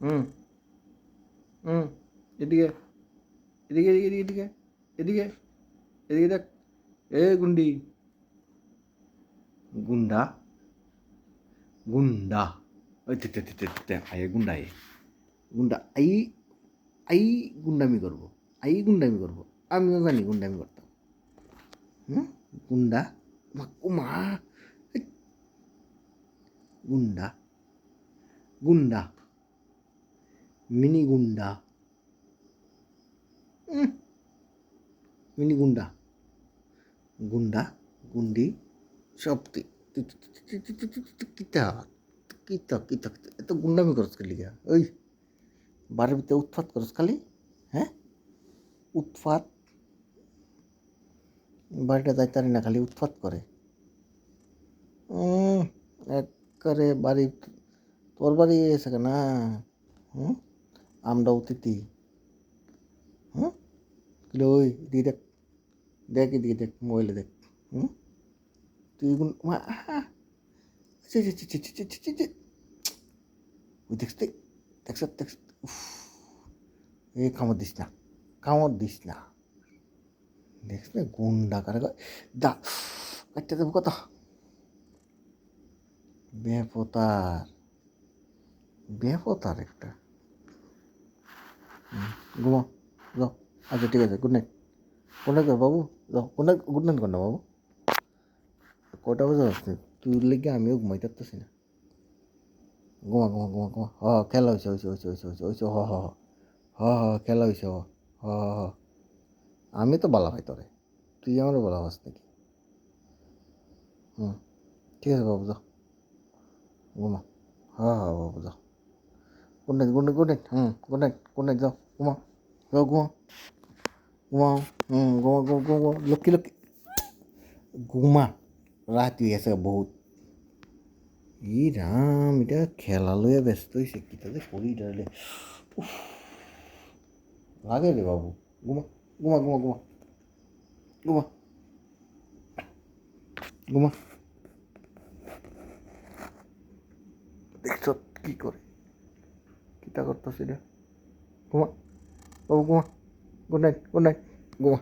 হুম হুম এদিকে এদিকে এদিকে এদিকে এদিকে এদিকে দেখ। এ গুন্ডি গুন্ডা গুন্ডা ওই তে আয়ে গুন্ডা আয়ে গুন্ডা আই গুন্ডামি করবো, আই গুন্ডামি করবো। আমিও জানি গুন্ডামি করতাম। হুম গুন্ডা মা গুন্ডা গুন্ডা মিনি গুন্ডা মিনি গুন্ডা গুন্ডা গুন্ডি সব কিতা কিতা কিতা এত গুন্ডামি করছ খালি ওই বাড়ির ভিতরে উৎপাত করছ খালি। হ্যাঁ উৎপাত বাড়িটা যাইতারি না খালি উৎপাত করে। একবারে বাড়ি তোর বাড়ি এসে না। হুম আমরা অতিথি। হুম কিলো ওই দিয়ে দেখ দেখ এদিকে দেখ মোবাইলে দেখ। হুম তুই ওই দেখছ দেখছ দেখছ এ কামড় দিস না, কামড় দিস না। দেখছ না গুন্ডা কারে দা একটা দেবো কত বেপতার বেপতার একটা। ঘুমাও যাও। আচ্ছা ঠিক আছে গুড নাইট। গুড নাইট বাবু যাও গুড নাইট গুড নাইট কর না বাবু। কটা বাজে আসছে তুই লেগে আমিও ঘুমাইতে পারতেছি না। ঘুমা ঘুমা ঘুমা ঘুমা হ খেলা হয়েছে হয়েছে হয়েছে হয়েছে হয়েছে হয়েছে হ হ হ হ খেলা হয়েছে হ হ হ। আমি তো বলা ভাই তোরে, তুই আমারও বলা হস নাকি? হুম ঠিক আছে বাবু যাও ঘুমা। হ্যাঁ হ্যাঁ বাবু যাও। Good night good night good night good night যাও ঘুমা যাও ঘুমা ঘুমাও। ঘুমা ঘুমা ঘুমা লক্ষ্মী লক্ষ্মী ঘুমা। রাত হয়ে গেছে বহুত। ই রাম এটা খেলা লইয়া ব্যস্ত হয়েছে কি তাদের করি ডালে লাগে রে বাবু। ঘুমা ঘুমা ঘুমা ঘুমা ঘুমা ঘুমা। দেখছ কি করে কিতা করতেছি রে। ঘুমা বাবু ঘুমা। গুড নাইট ঘুমা।